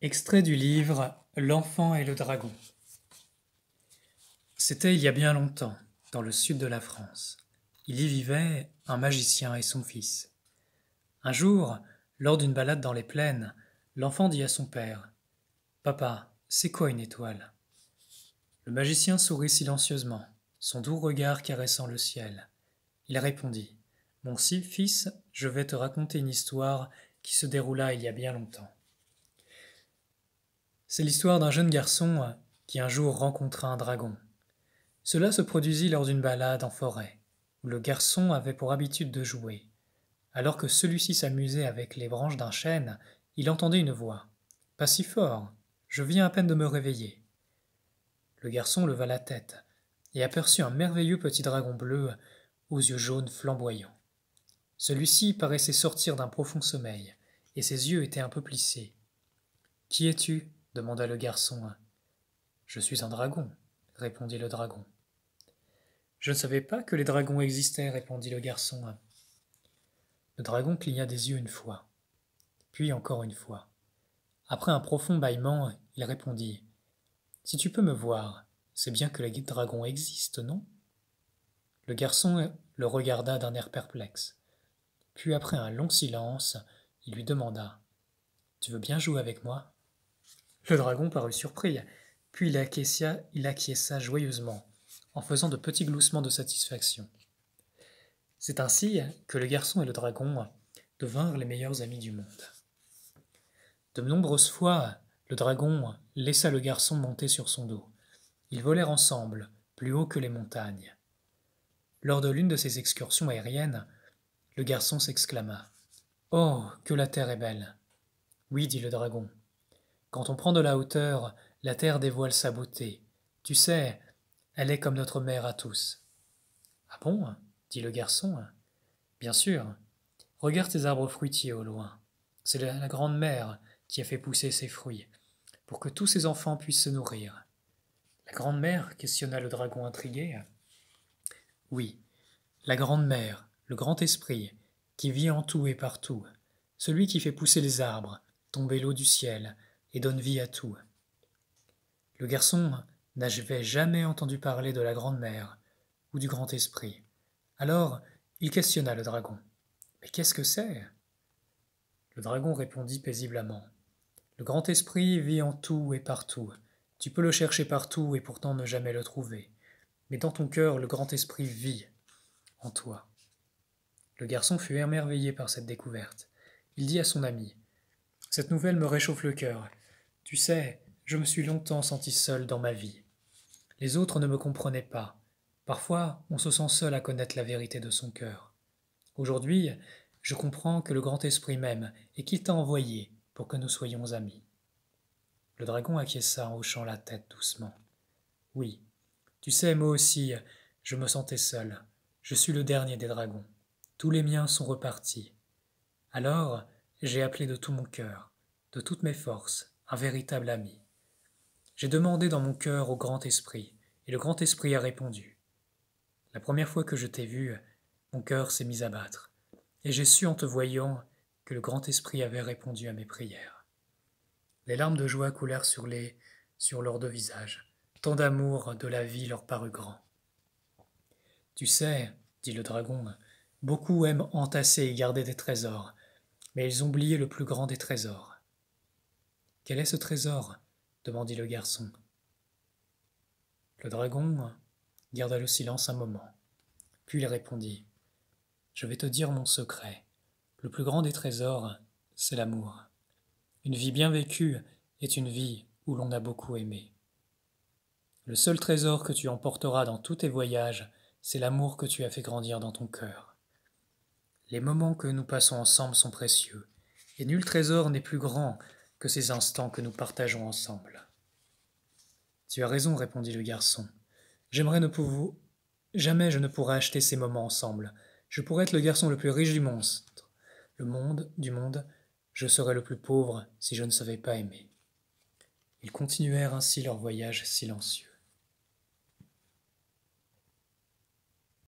Extrait du livre L'enfant et le dragon. C'était il y a bien longtemps, dans le sud de la France. Il y vivait un magicien et son fils. Un jour, lors d'une balade dans les plaines, l'enfant dit à son père : « Papa, c'est quoi une étoile ?» Le magicien sourit silencieusement, son doux regard caressant le ciel. Il répondit : « Mon fils, je vais te raconter une histoire qui se déroula il y a bien longtemps. C'est l'histoire d'un jeune garçon qui un jour rencontra un dragon. Cela se produisit lors d'une balade en forêt, où le garçon avait pour habitude de jouer. Alors que celui-ci s'amusait avec les branches d'un chêne, il entendait une voix. « Pas si fort, je viens à peine de me réveiller. » Le garçon leva la tête et aperçut un merveilleux petit dragon bleu aux yeux jaunes flamboyants. Celui-ci paraissait sortir d'un profond sommeil, et ses yeux étaient un peu plissés. « Qui es-tu » demanda le garçon. « Je suis un dragon, » répondit le dragon. « Je ne savais pas que les dragons existaient, » répondit le garçon. Le dragon cligna des yeux une fois, puis encore une fois. Après un profond bâillement, il répondit : « Si tu peux me voir, c'est bien que les dragons existent, non ?» Le garçon le regarda d'un air perplexe. Puis après un long silence, il lui demanda : « Tu veux bien jouer avec moi ?» Le dragon parut surpris, puis il acquiesça joyeusement, en faisant de petits gloussements de satisfaction. C'est ainsi que le garçon et le dragon devinrent les meilleurs amis du monde. De nombreuses fois, le dragon laissa le garçon monter sur son dos. Ils volèrent ensemble, plus haut que les montagnes. Lors de l'une de ces excursions aériennes, le garçon s'exclama : « Oh, que la terre est belle !» « Oui, dit le dragon. Quand on prend de la hauteur, la terre dévoile sa beauté. Tu sais, elle est comme notre mère à tous. » « Ah bon ?» dit le garçon. « Bien sûr. Regarde ces arbres fruitiers au loin. C'est la grande mère qui a fait pousser ces fruits, pour que tous ses enfants puissent se nourrir. » « La grande mère ?» questionna le dragon intrigué. « Oui, la grande mère, le grand esprit, qui vit en tout et partout, celui qui fait pousser les arbres, tomber l'eau du ciel et donne vie à tout. » Le garçon n'avait jamais entendu parler de la grande-mère ou du grand esprit. Alors, il questionna le dragon. « Mais qu'est-ce que c'est ?» Le dragon répondit paisiblement. « Le grand esprit vit en tout et partout. Tu peux le chercher partout et pourtant ne jamais le trouver. Mais dans ton cœur, le grand esprit vit en toi. » Le garçon fut émerveillé par cette découverte. Il dit à son ami : « Cette nouvelle me réchauffe le cœur. Tu sais, je me suis longtemps senti seul dans ma vie. Les autres ne me comprenaient pas. Parfois, on se sent seul à connaître la vérité de son cœur. Aujourd'hui, je comprends que le grand esprit m'aime et qu'il t'a envoyé pour que nous soyons amis. » Le dragon acquiesça en hochant la tête doucement. « Oui, tu sais, moi aussi, je me sentais seul. Je suis le dernier des dragons. Tous les miens sont repartis. Alors, j'ai appelé de tout mon cœur, de toutes mes forces, un véritable ami. J'ai demandé dans mon cœur au grand esprit, et le grand esprit a répondu. La première fois que je t'ai vu, mon cœur s'est mis à battre, et j'ai su en te voyant que le grand esprit avait répondu à mes prières. » Les larmes de joie coulèrent sur leurs deux visages. Tant d'amour de la vie leur parut grand. « Tu sais, dit le dragon, beaucoup aiment entasser et garder des trésors, mais ils ont oublié le plus grand des trésors. »« Quel est ce trésor ?» demandit le garçon. Le dragon garda le silence un moment, puis il répondit : « Je vais te dire mon secret. Le plus grand des trésors, c'est l'amour. Une vie bien vécue est une vie où l'on a beaucoup aimé. Le seul trésor que tu emporteras dans tous tes voyages, c'est l'amour que tu as fait grandir dans ton cœur. Les moments que nous passons ensemble sont précieux, et nul trésor n'est plus grand que ces instants que nous partageons ensemble. » « Tu as raison, répondit le garçon. Jamais je ne pourrai acheter ces moments ensemble. Je pourrais être le garçon le plus riche du monde, je serais le plus pauvre si je ne savais pas aimer. » Ils continuèrent ainsi leur voyage silencieux.